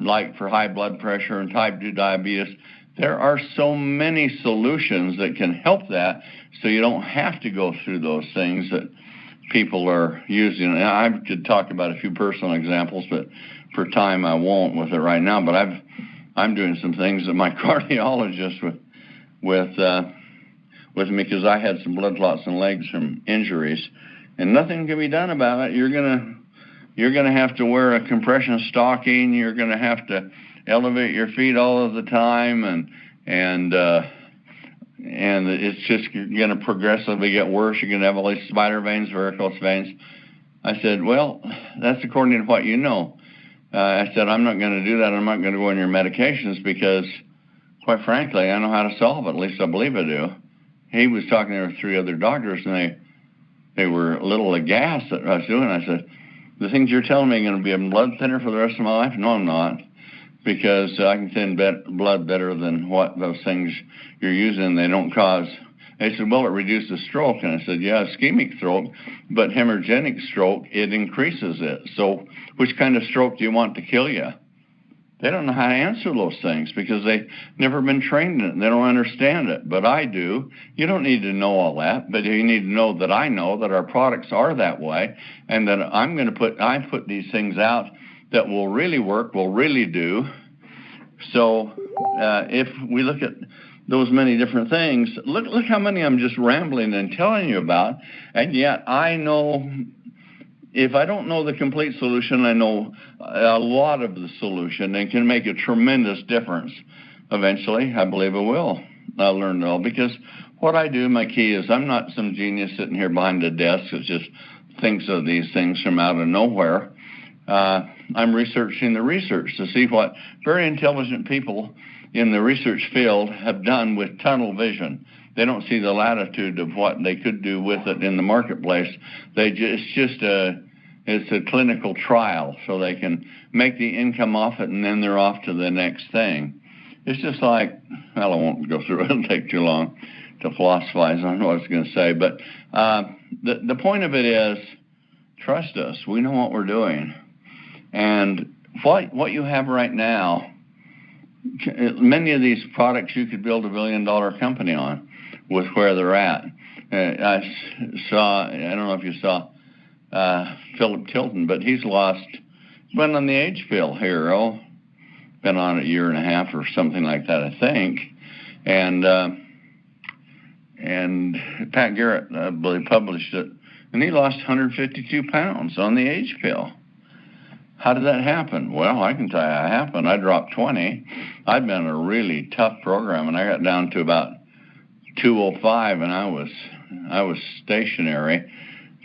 like for high blood pressure and type 2 diabetes, there are so many solutions that can help that, so you don't have to go through those things that people are using. And I could talk about a few personal examples, but for time I won't with it right now. But I'm doing some things that my cardiologist with me, because I had some blood clots in legs from injuries, and nothing can be done about it. You're gonna have to wear a compression stocking. You're gonna have to elevate your feet all of the time, and it's just gonna progressively get worse. You're gonna have all these spider veins, varicose veins. I said, well, that's according to what you know. I said, I'm not going to do that. I'm not going to go on your medications, because, quite frankly, I know how to solve it. At least I believe I do. He was talking to 3 other doctors, and they were a little aghast at what I was doing. I said, the things you're telling me are going to be a blood thinner for the rest of my life? No, I'm not, because I can thin blood better than what those things you're using. They don't cause. They said, well, it reduces stroke. And I said, yeah, ischemic stroke, but hemorrhagic stroke, it increases it. So which kind of stroke do you want to kill you? They don't know how to answer those things, because they've never been trained in it. They don't understand it, but I do. You don't need to know all that, but you need to know that I know that our products are that way, and that I put these things out that will really work, will really do. So if we look at those many different things, look how many I'm just rambling and telling you about, and yet I know, if I don't know the complete solution, I know a lot of the solution, and can make a tremendous difference. Eventually, I believe I will. I'll learn it all, because what I do, my key is, I'm not some genius sitting here behind a desk that just thinks of these things from out of nowhere. I'm researching the research to see what very intelligent people in the research field have done with tunnel vision. They don't see the latitude of what they could do with it in the marketplace. It's a clinical trial, so they can make the income off it, and then they're off to the next thing. It's just like, well, I won't go through it. It'll take too long to philosophize on what I was going to say. But the point of it is, trust us. We know what we're doing. And what you have right now, many of these products you could build $1 billion company on with where they're at. I don't know if you saw Philip Tilton, but he's been on the age pill here, been on it 1.5 years or something like that, I think. And Pat Garrett, I believe, published it, and he lost 152 pounds on the age pill. How did that happen? Well, I can tell you how it happened. I dropped 20. I'd been on a really tough program, and I got down to about 205, and I was I was stationary,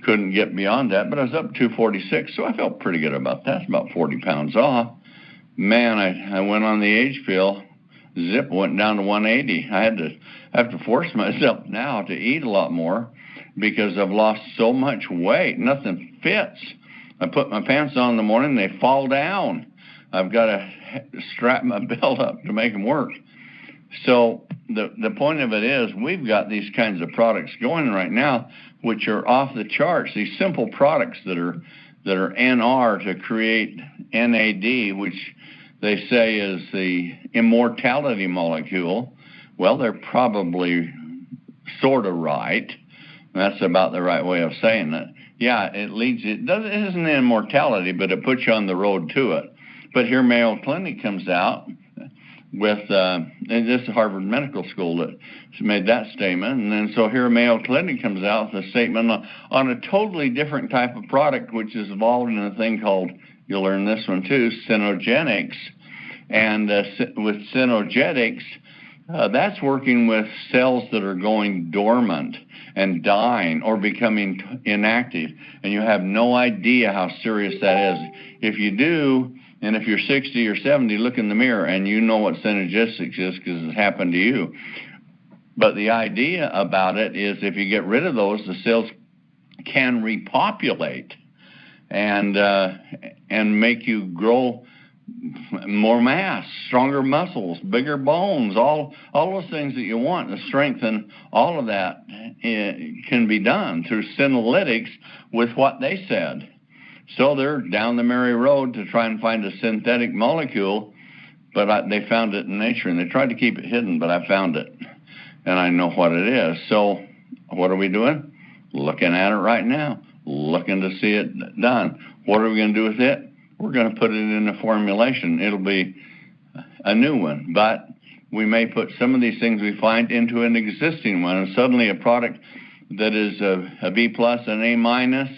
couldn't get beyond that, but I was up 246, so I felt pretty good about that. It's about 40 pounds off. Man, I went on the age pill, zip, went down to 180. I have to force myself now to eat a lot more because I've lost so much weight. Nothing fits. I put my pants on in the morning, they fall down. I've got to strap my belt up to make them work. So the point of it is we've got these kinds of products going right now which are off the charts, these simple products that are NR to create NAD, which they say is the immortality molecule. Well, they're probably sort of right. That's about the right way of saying it. Yeah, it isn't immortality, but it puts you on the road to it. But here Mayo Clinic comes out with, and this is Harvard Medical School that made that statement, and then so here Mayo Clinic comes out with a statement on a totally different type of product, which is involved in a thing called, you'll learn this one too, synogenics. And with synogenics, that's working with cells that are going dormant and dying or becoming inactive, and you have no idea how serious that is. If you do, and if you're 60 or 70, look in the mirror and you know what synergistics is because it's happened to you. But the idea about it is if you get rid of those, the cells can repopulate and make you grow more mass, stronger muscles, bigger bones, all those things that you want, the strength, and all of that can be done through senolytics with what they said. So they're down the merry road to try and find a synthetic molecule, but they found it in nature, and they tried to keep it hidden, but I found it, and I know what it is. So what are we doing? Looking at it right now, looking to see it done. What are we going to do with it? We're going to put it in a formulation. It'll be a new one, but we may put some of these things we find into an existing one, and suddenly a product that is a B plus, an A minus,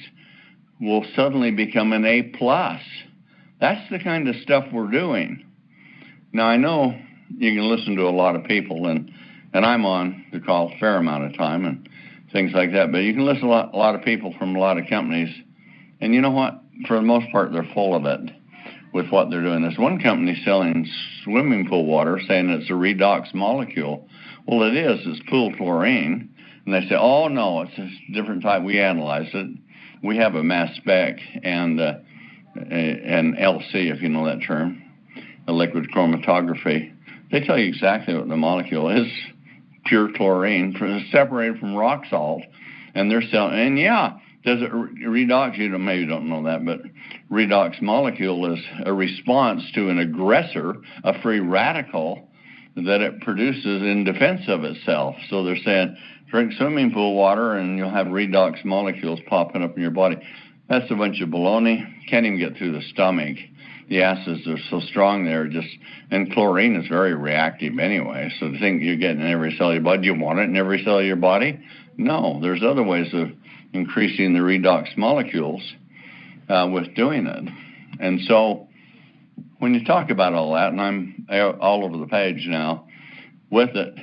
will suddenly become an A plus. That's the kind of stuff we're doing. Now, I know you can listen to a lot of people, and I'm on the call a fair amount of time and things like that, but you can listen to a lot of people from a lot of companies, and you know what? For the most part, they're full of it with what they're doing. There's one company selling swimming pool water saying it's a redox molecule. Well, it is. It's pool chlorine. And they say, oh, no, it's a different type. We analyzed it. We have a mass spec and an LC, if you know that term, a liquid chromatography. They tell you exactly what the molecule is, pure chlorine, separated from rock salt. And they're selling, and yeah, does it redox? You maybe don't know that, but redox molecule is a response to an aggressor, a free radical that it produces in defense of itself. So they're saying, drink swimming pool water and you'll have redox molecules popping up in your body. That's a bunch of baloney. Can't even get through the stomach. The acids are so strong there, and chlorine is very reactive anyway. So the thing you get in every cell of your body, do you want it in every cell of your body? No, there's other ways of increasing the redox molecules with doing it. And so when you talk about all that, and I'm all over the page now with it,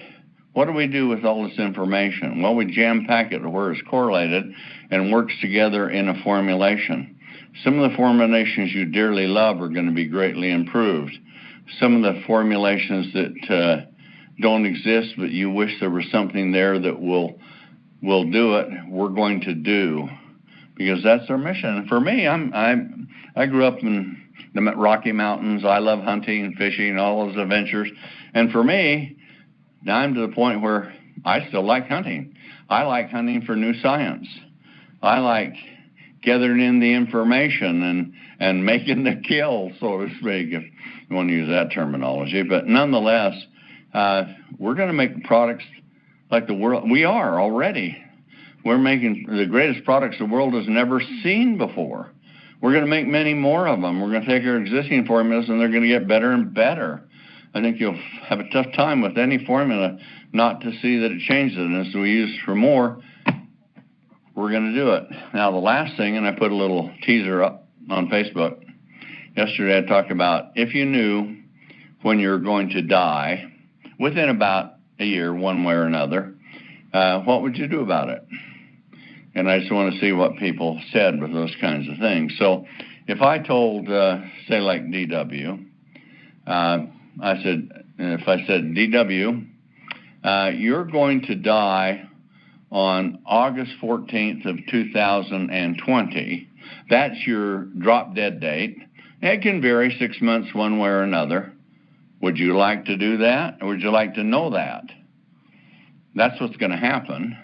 what do we do with all this information? Well, we jam-pack it to where it's correlated and works together in a formulation. Some of the formulations you dearly love are going to be greatly improved. Some of the formulations that don't exist, but you wish there was something there that will do it, we're going to do, because that's our mission. And for me, I grew up in the Rocky Mountains. I love hunting and fishing and all those adventures. And for me, now I'm to the point where I still like hunting. I like hunting for new science. I like gathering in the information and making the kill, so to speak, if you want to use that terminology. But nonetheless, we're going to make products like the world. We are already. We're making the greatest products the world has never seen before. We're going to make many more of them. We're going to take our existing formulas, and they're going to get better and better. I think you'll have a tough time with any formula not to see that it changes it. And as we use for more, we're going to do it. Now, the last thing, and I put a little teaser up on Facebook. Yesterday I talked about if you knew when you're going to die, within about a year, one way or another, what would you do about it? And I just want to see what people said with those kinds of things. So if I told, say like DW, if I said, DW, you're going to die on August 14th of 2020. That's your drop dead date. It can vary 6 months one way or another. Would you like to do that, or would you like to know that? That's what's going to happen.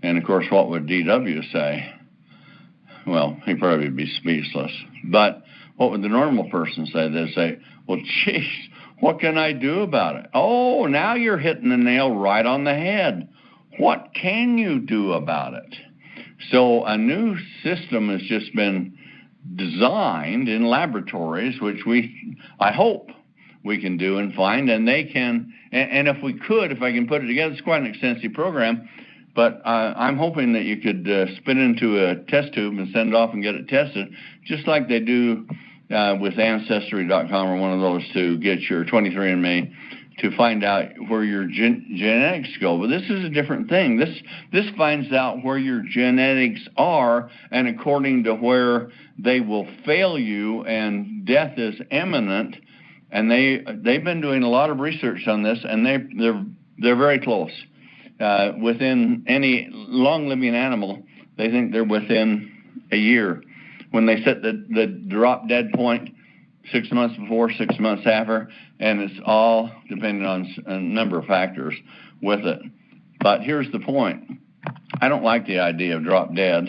And, of course, what would DW say? Well, he'd probably be speechless. But what would the normal person say? They'd say, well, geez, what can I do about it? Oh, now you're hitting the nail right on the head. What can you do about it? So a new system has just been designed in laboratories, which I hope we can do and find, and they can, and if we could, if I can put it together, it's quite an extensive program, but I'm hoping that you could spit into a test tube and send it off and get it tested, just like they do with Ancestry.com or one of those to get your 23andMe to find out where your genetics go. But this is a different thing. This finds out where your genetics are, and according to where they will fail you and death is imminent. And they've been doing a lot of research on this, and they're very close. Within any long-living animal, they think they're within a year. When they set the drop dead point 6 months before, 6 months after, and it's all dependent on a number of factors with it. But here's the point. I don't like the idea of drop dead,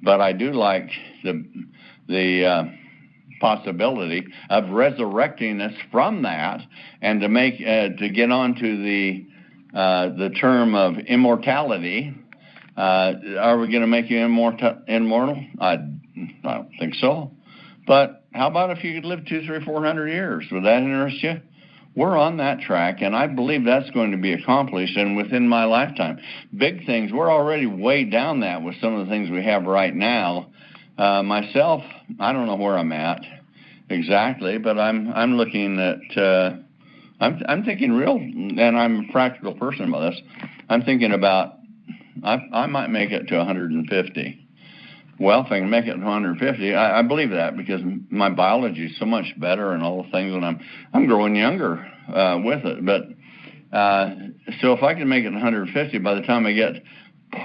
but I do like the possibility of resurrecting us from that, and to make to get onto the term of immortality. Are we going to make you immortal? I don't think so. But how about if you could live 200, 300, 400 years? Would that interest you? We're on that track, and I believe that's going to be accomplished, and within my lifetime. Big things, we're already way down that with some of the things we have right now. Myself, I don't know where I'm at exactly, but I'm looking at, I'm thinking real, and I'm a practical person about this. I'm thinking about, I might make it to 150. Well, if I can make it to 150, I believe that because my biology is so much better and all the things, and I'm growing younger with it. But so if I can make it to 150, by the time I get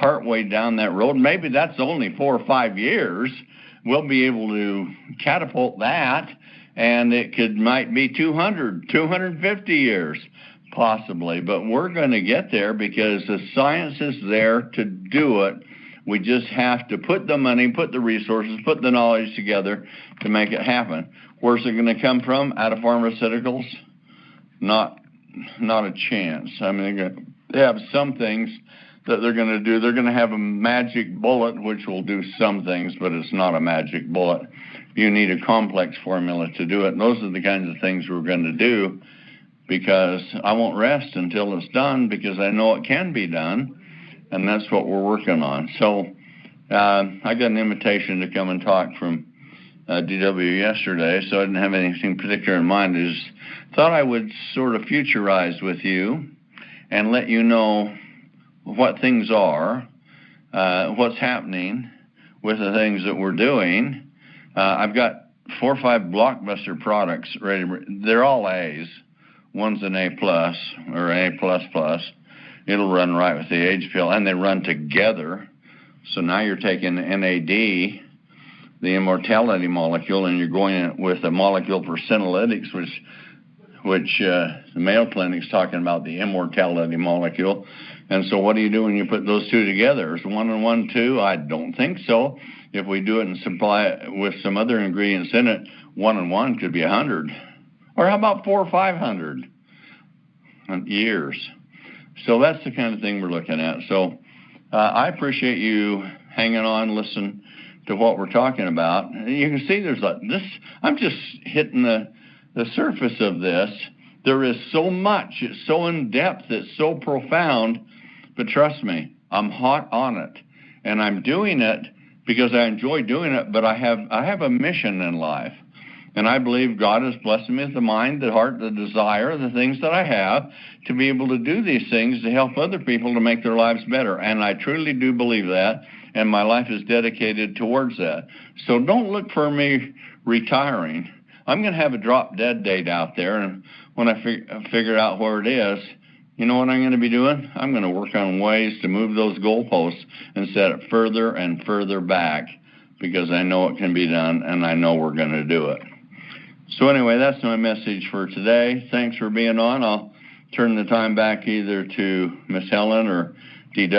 partway down that road, maybe that's only 4 or 5 years, we'll be able to catapult that, and it might be 200, 250 years possibly. But we're going to get there because the science is there to do it. We just have to put the money, put the resources, put the knowledge together to make it happen. Where's it going to come from? Out of pharmaceuticals? Not a chance. I mean, they have some things that they're going to do. They're going to have a magic bullet, which will do some things, but it's not a magic bullet. You need a complex formula to do it. And those are the kinds of things we're going to do, because I won't rest until it's done, because I know it can be done. And that's what we're working on. So I got an invitation to come and talk from DW yesterday, so I didn't have anything particular in mind. I just thought I would sort of futurize with you and let you know what things are, what's happening with the things that we're doing. I've got 4 or 5 blockbuster products ready. They're all A's. One's an A+, or A++. It'll run right with the age pill, and they run together. So now you're taking NAD, the immortality molecule, and you're going with a molecule for senolytics, which the Mayo Clinic's talking about the immortality molecule. And so what do you do when you put those two together? Is 1 and 1 2? I don't think so. If we do it and supply it with some other ingredients in it, 1 and 1 could be 100. Or how about 400 or 500 years? So that's the kind of thing we're looking at. So I appreciate you hanging on, listening to what we're talking about. You can see there's this. I'm just hitting the surface of this. There is so much. It's so in depth. It's so profound. But trust me, I'm hot on it, and I'm doing it because I enjoy doing it. But I have a mission in life, And I believe God has blessed me with the mind, the heart, the desire, the things that I have to be able to do these things to help other people to make their lives better. And I truly do believe that, and my life is dedicated towards that. So don't look for me retiring. I'm going to have a drop-dead date out there, and when I figure out where it is, you know what I'm going to be doing? I'm going to work on ways to move those goalposts and set it further and further back, because I know it can be done, and I know we're going to do it. So anyway, that's my message for today. Thanks for being on. I'll turn the time back either to Miss Helen or DW.